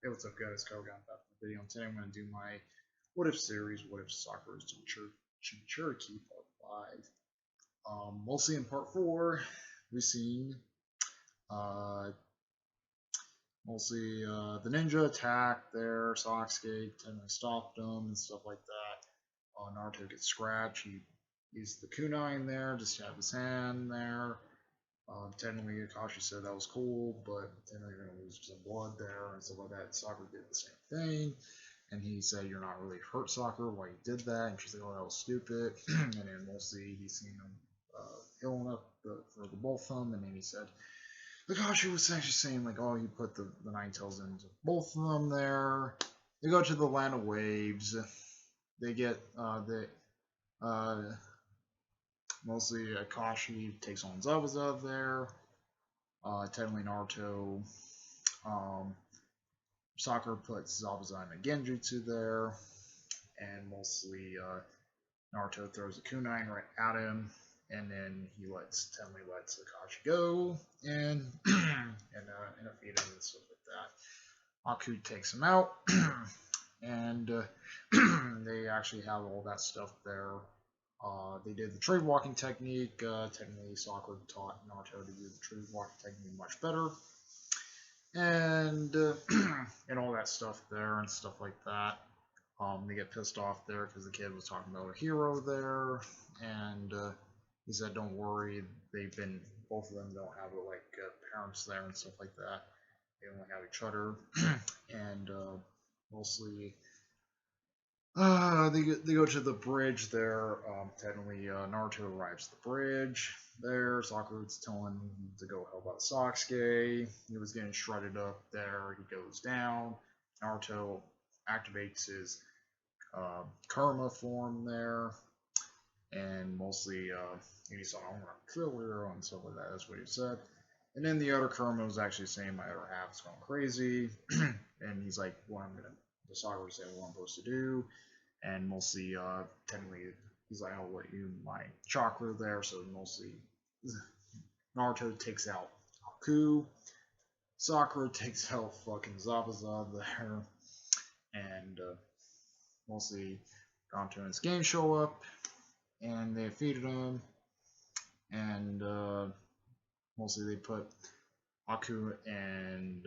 Hey, what's up, guys? Kyle got back from the video. And today I'm going to do my What If series, What If Sakura's Jinchuriki Part 5. Mostly in Part 4, we've seen uh, mostly the ninja attack there, Sasuke, and I stopped him and stuff like that. Naruto gets scratched. He used the kunai in there, just to have his hand there. Technically, Akashi said that was cool, but technically you're going to lose some blood there and stuff like that. Sakura did the same thing, and he said, "You're not really hurt, Sakura. Why you did that?" And she's like, "Oh, that was stupid." And then we'll see. He's seen him healing up for the both of them, and then he said, Akashi was actually saying like, "Oh, you put the nine tails into both of them there." They go to the land of waves. They get uh, mostly Akashi takes on Zabuza there. Technically Naruto, um, Sakura puts Zabuza in a Genjutsu there, and mostly Naruto throws a kunai right at him, and then he Tenley lets Akashi go, and in a feed and stuff like that. Aku takes him out, and they actually have all that stuff there. They did the tree walking technique. Technically, Sakura taught Naruto to do the tree walking technique much better, and and all that stuff there and stuff like that. They get pissed off there because the kid was talking about a hero there, and he said, "Don't worry, both of them don't have parents there and stuff like that. They only have each other, and mostly." They go to the bridge there. Technically, Naruto arrives at the bridge there. Sakura's telling him to go help out Sasuke. He was getting shredded up there. He goes down. Naruto activates his Karma form there, and mostly he said, "I'm gonna kill her" and stuff like that. That's what he said. And then the other Karma was actually saying, "My other half is going crazy," and he's like, "What I'm gonna." The Sakura said, "What I'm supposed to do," and mostly technically he's like, "I'll let you my chakra there." So mostly Naruto takes out Aku. Sakura takes out fucking Zabuza there, and mostly Gonto and his gang show up, and they defeated him, and mostly they put Aku and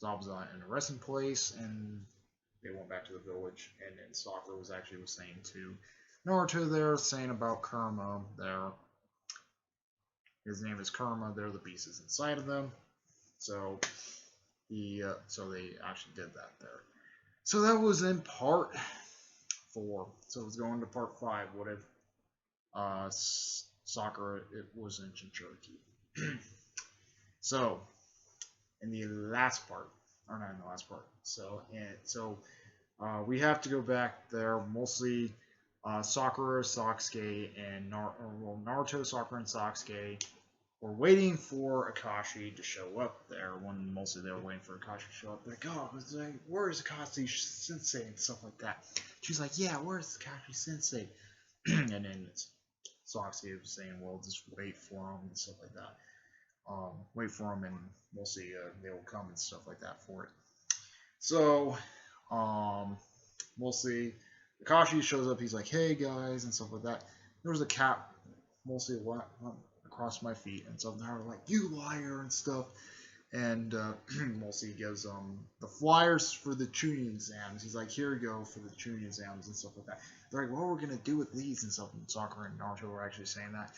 Zabuza in a resting place, and they went back to the village. And then Sakura was saying to Naruto there, saying about Karma there. His name is Karma. They're the pieces inside of them. So so they actually did that there. So that was in part 4. So let's go into part 5. What if Sakura it was in Jinchuriki? So in the last part, or not in the last part. So we have to go back there. Mostly Sakura, Sasuke, and Naruto, Sakura, and Sasuke were waiting for Akashi to show up there. When mostly they were waiting for Akashi to show up. They're like, "Oh, where's Akashi Sensei?" and stuff like that. She's like, "Yeah, where's Akashi Sensei?" And then Sasuke was saying, "Well, just wait for him and stuff like that. Wait for him, and mostly they will come and stuff like that for it." So, mostly Akashi shows up. He's like, "Hey guys," and stuff like that. There was a cat mostly across my feet and stuff. And they were like, "You liar" and stuff. And mostly he gives the flyers for the tuning exams. He's like, "Here you go for the tuning exams" and stuff like that. They're like, "What are we gonna do with these?" and stuff. And Sakura and Naruto were actually saying that.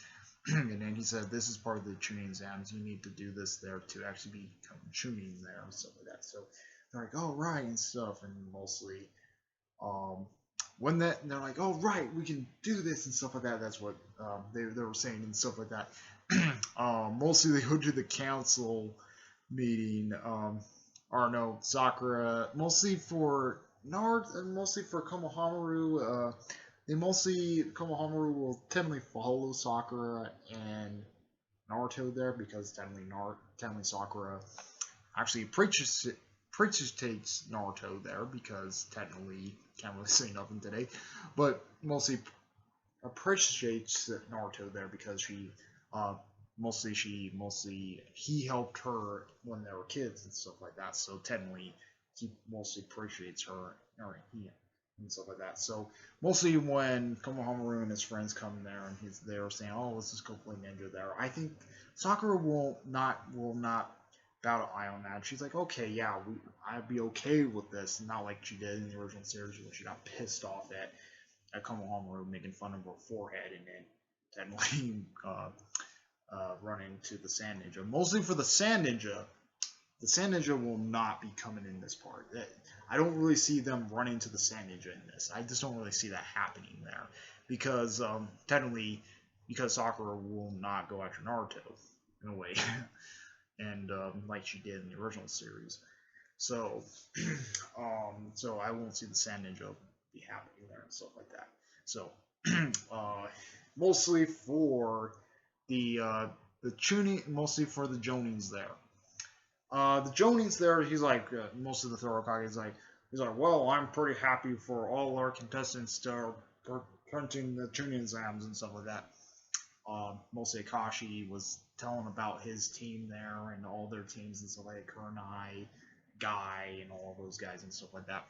And then he said, "This is part of the tuning exams. You need to do this there to actually become tuning there and stuff like that." So they're like, "Oh right" and stuff. And mostly when they're like, "Oh right, we can do this" and stuff like that. That's what they were saying and stuff like that. Mostly they go to the council meeting. Or no, Sakura. Mostly for Naruto, mostly for Konohamaru. Konohamaru will technically follow Sakura and Naruto there because technically Sakura actually takes Naruto there because technically can't really say nothing today, but mostly appreciates Naruto there because mostly he helped her when they were kids and stuff like that. So technically he mostly appreciates her or he and stuff like that. So mostly when Konohamaru and his friends come there and they're saying, "Oh, let's just go play ninja there," I think Sakura will not bow to eye on that. She's like, "Okay, yeah, I'd be okay with this," not like she did in the original series where she got pissed off at Konohamaru making fun of her forehead and then technically run into the Sand Ninja. Mostly for the Sand Ninja, the Sand Ninja will not be coming in this part. I don't really see them running to the Sand Ninja in this. I just don't really see that happening there. Because technically, because Sakura will not go after Naruto, in a way. And like she did in the original series. So, so I won't see the Sand Ninja be happening there and stuff like that. So, mostly for the tuning, mostly for the Jonins there. The Jonins there, he's like most of the Thorokage is like he's like, well, I'm pretty happy for all our contestants to printing the tuning exams and stuff like that. Mostly Akashi was telling about his team there and all their teams and stuff like Kurenai, Guy, and all of those guys and stuff like that.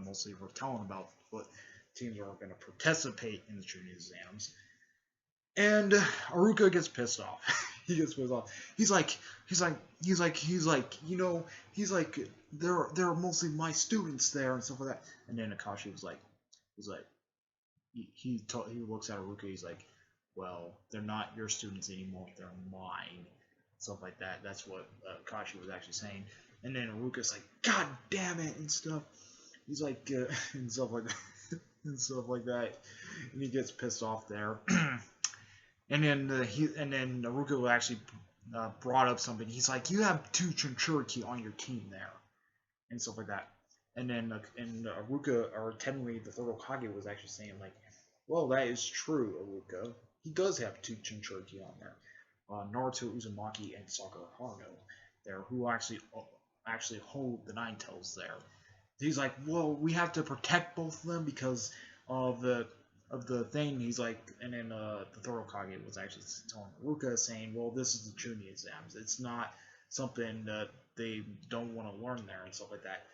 Mostly we're telling about what teams are going to participate in the tuning exams. And Aruka gets pissed off. He gets pissed off. He's like, you know, he's like, they're mostly my students there and stuff like that. And then Akashi was like, he looks at Aruka. He's like, well, they're not your students anymore. They're mine. Stuff like that. That's what Akashi was actually saying. And then Aruka's like, God damn it and stuff. He's like, and stuff like that, and stuff like that. And he gets pissed off there. And then Naruto actually brought up something. He's like, "You have 2 Jinchuriki on your team there," and stuff like that. And then Aruka, or technically the third Hokage, was actually saying like, "Well, that is true, Aruka. He does have 2 Jinchuriki on there. Naruto Uzumaki and Sakura Haruno there, who actually hold the Nine Tails there." He's like, "Well, we have to protect both of them because of the." Thing, he's like, and then the Thorokage was actually telling Ruka, saying, well, this is the Chunin exams. It's not something that they don't want to learn there and stuff like that.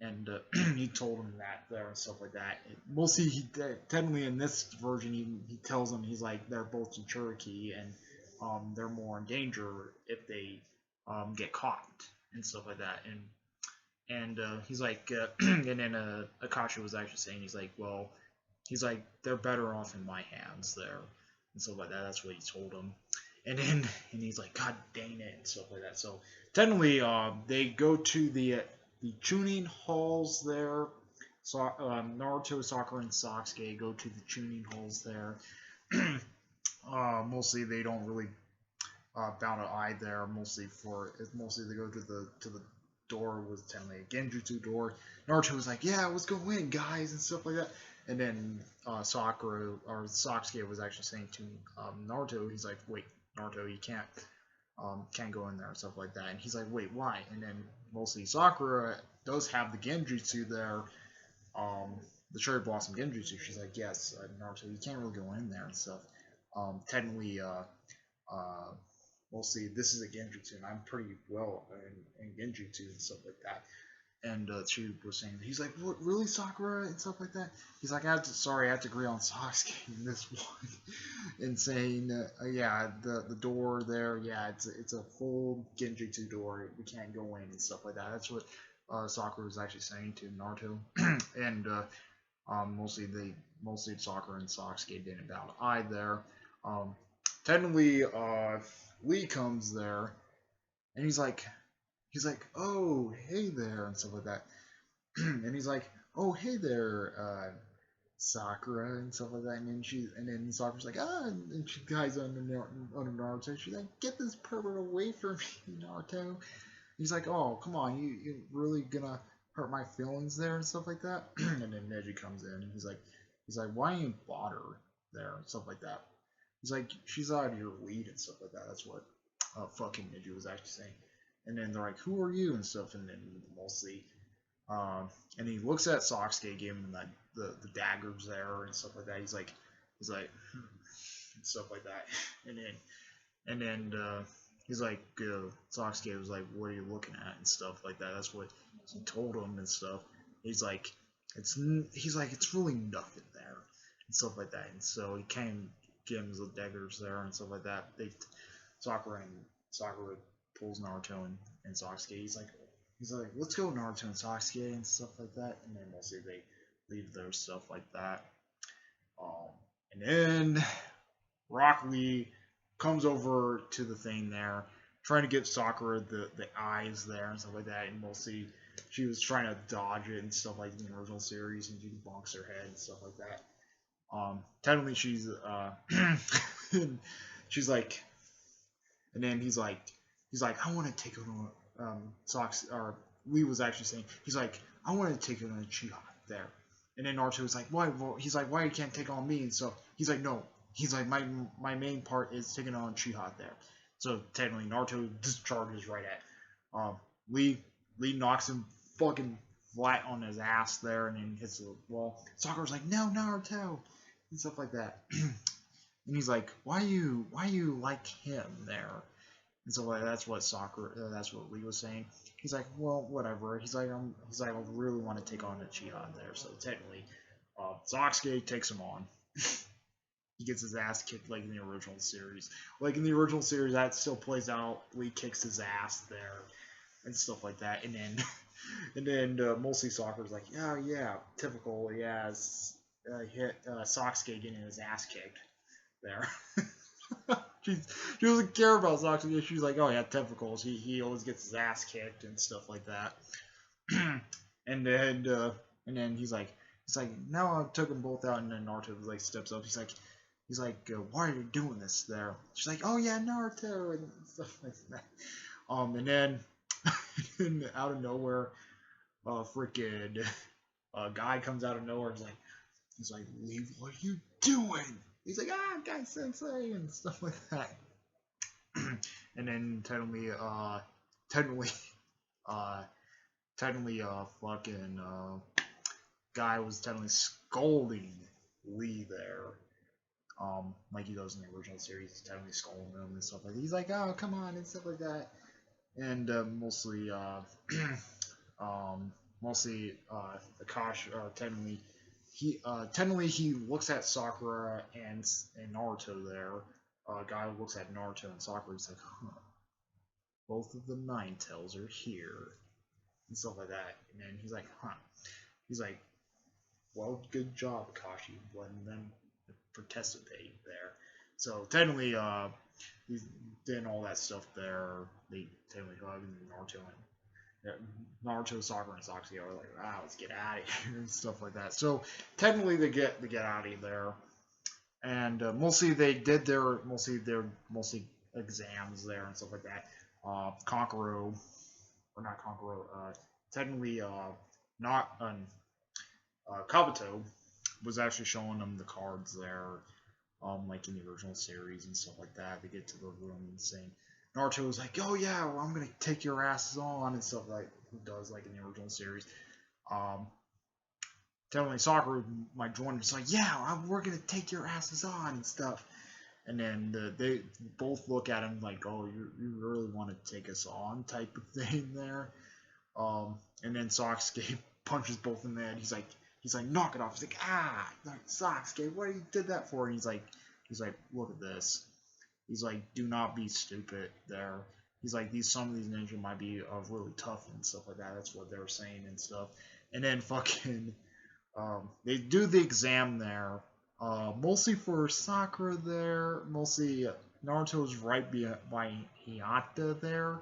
And he told him that there and stuff like that. Mostly, technically in this version, he tells him, he's like, they're both Jinchuriki, and they're more in danger if they get caught and stuff like that. And he's like, and then Akashi was actually saying, he's like, well, he's like, they're better off in my hands there, and stuff like that. That's what he told him. And then, and he's like, God dang it, and stuff like that. So, technically, they go to the tuning halls there. So, Naruto, Sakura, and Sasuke go to the tuning halls there. Mostly, they don't really bow to eye there. Mostly they go to the door was technically a Genjutsu door. Naruto was like, yeah, let's go in, guys, and stuff like that. And then Sakura or Sasuke was actually saying to Naruto, he's like, wait, Naruto, you can't go in there and stuff like that. And he's like, wait, why? And then mostly Sakura does have the Genjutsu there, the Cherry Blossom Genjutsu. She's like, yes, Naruto, you can't really go in there and stuff. Technically, mostly this is a Genjutsu, and I'm pretty well in Genjutsu and stuff like that. And she was saying, he's like, what, really, Sakura, and stuff like that. He's like, I have to agree on Sasuke in this one, and saying, yeah, the door there, yeah, it's a full Genjutsu door. We can't go in and stuff like that. That's what Sakura was actually saying to Naruto, and mostly Sakura and Sasuke didn't bow to eye there. Technically, Lee comes there, and he's like, oh, hey there, and stuff like that. And he's like, oh, hey there, Sakura, and stuff like that. And then Sakura's like, and she guys under Naruto. She's like, get this pervert away from me, Naruto. He's like, oh, come on, you really gonna hurt my feelings there and stuff like that. And then Neji comes in, and he's like, why ain't you bought her there and stuff like that. He's like, she's out of your league and stuff like that. That's what fucking Neji was actually saying. And then they're like, who are you and stuff. And then mostly, and he looks at Sasuke, giving him the daggers there and stuff like that. He's like, and stuff like that. And then Sasuke was like, what are you looking at and stuff like that. That's what he told him and stuff. He's like, it's really nothing there and stuff like that. And so he came, gives the daggers there and stuff like that. Sakura pulls Naruto and Sasuke. He's like, let's go Naruto and Sasuke and stuff like that. And then mostly they leave their stuff like that. And then Rock Lee comes over to the thing there, trying to get Sakura the eyes there and stuff like that. And mostly she was trying to dodge it and stuff like in the original series, and she bonks her head and stuff like that. Technically she's she's like, and then he's like, I want to take on Socks, or Lee was actually saying, he's like, I want to take on Uchiha there. And then Naruto was like, why? Well, he's like, why you can't take on me? And so he's like, no. He's like, my main part is taking on Uchiha there. So technically Naruto discharges right at Lee knocks him fucking flat on his ass there, and then hits the wall. Sakura's like, no, Naruto, and stuff like that. And he's like, why you like him there? And so that's what Lee was saying. He's like, well, whatever. He's like, I really want to take on Uchiha there. So technically, Sasuke takes him on. He gets his ass kicked like in the original series. Like in the original series, that still plays out. Lee kicks his ass there and stuff like that. And then mostly Sakura's like, oh yeah, typical, yeah, Sasuke getting his ass kicked there. She doesn't care about Sasuke. She's like, oh yeah, typical. He always gets his ass kicked and stuff like that. and then he's like, now I took them both out, and then Naruto like steps up. He's like, why are you doing this there? She's like, oh yeah, Naruto and stuff like that. And then out of nowhere, freaking guy comes out of nowhere. He's like, Lee, what are you doing? He's like, Guy Sensei and stuff like that. And then fucking guy was technically scolding Lee there. Like he does in the original series, he's technically scolding him and stuff like that. He's like, oh, come on, and stuff like that. And mostly Akashi, technically he looks at Sakura and Naruto there. Guy looks at Naruto and Sakura. He's like, huh, both of the Nine Tails are here and stuff like that. And then he's like, huh. He's like, well, good job, Akashi, letting them participate there. So technically, he's doing all that stuff there. They technically Naruto, Sakura, and Sasuke are like, let's get out of here and stuff like that. So technically, they get out of there, and mostly they did their exams there and stuff like that. Technically, not Kabuto was actually showing them the cards there, like in the original series and stuff like that. They get to the room and saying, Naruto was like, oh yeah, well, I'm gonna take your asses on and stuff like he does like in the original series. Technically Sakura might join him. It's like, yeah, we're gonna take your asses on and stuff. And then they both look at him like, oh, you really want to take us on type of thing there. And then Sasuke punches both in the head. He's like, knock it off. He's like, Sasuke, what you did that for? And he's like, look at this. He's like, do not be stupid there. He's like, some of these ninja might be really tough and stuff like that. That's what they were saying and stuff. And then fucking, they do the exam there. Mostly for Sakura there. Mostly Naruto's right by Hinata there.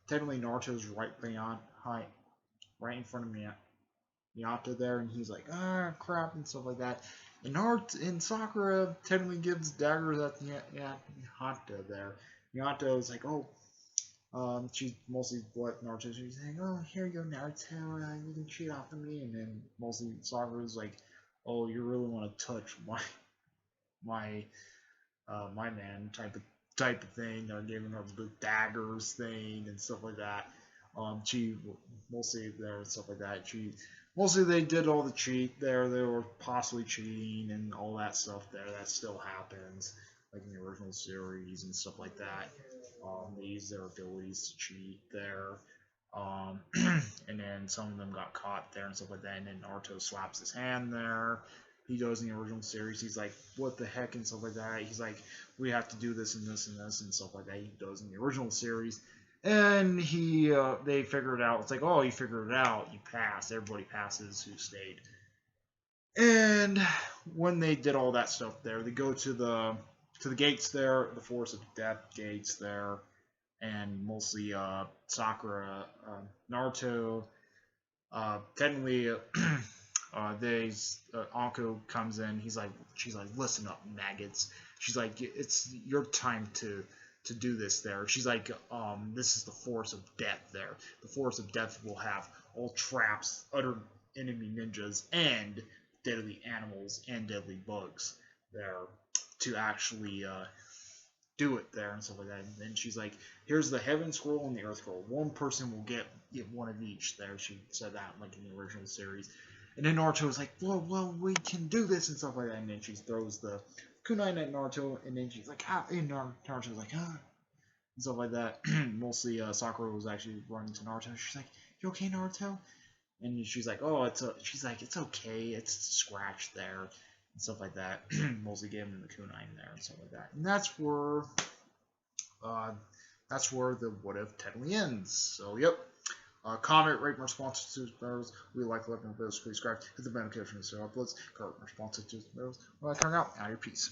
Technically Naruto's right in front of Hinata there, and he's like, crap and stuff like that. And Sakura technically gives daggers at Hinata there. Hinata is like, she's mostly what Naruto. She's saying, oh, here you go, Naruto, you can cheat off of me. And then mostly Sakura's like, oh, you really want to touch my man type of thing. They're giving her the daggers thing and stuff like that. She mostly there and stuff like that. Mostly they did all the cheat there. They were possibly cheating and all that stuff there. That still happens, like in the original series and stuff like that. They use their abilities to cheat there. And then some of them got caught there and stuff like that. And then Naruto slaps his hand there. He goes in the original series. He's like, "What the heck?" and stuff like that. He's like, "We have to do this and this and this and stuff like that." He does in the original series, and they figure it out. It's like, "Oh, you figured it out. You passed. Everybody passes who stayed." And when they did all that stuff there, they go to the gates there, the Force of Death gates there, and mostly Sakura, Naruto. Technically, Anko comes in. She's like, "Listen up, maggots." She's like, "It's your time to do this." There, she's like, "This is the Force of Death." There, the Force of Death will have all traps, other enemy ninjas, and deadly animals and deadly bugs there to actually do it there and stuff like that. And then she's like, "Here's the heaven scroll and the earth scroll. One person will get one of each." There, she said that like in the original series. And then Naruto was like, "Well, we can do this" and stuff like that. And then she throws the kunai at Naruto, and then she's like, "Ah!" And Naruto's like, "Ah!" and stuff like that. Mostly, Sakura was actually running to Naruto. She's like, "You okay, Naruto?" And she's like, "Oh, she's like, "It's okay. It's a scratch there." And stuff like that. Mostly gave him the kunai in there and stuff like that. And uh, that's where the what if technically ends. So, yep. Comment, rate my responses to those. We like letting videos. Please subscribe. Hit the bell notification so uploads. Comment responses to those. Well, I turn out. Out of your peace.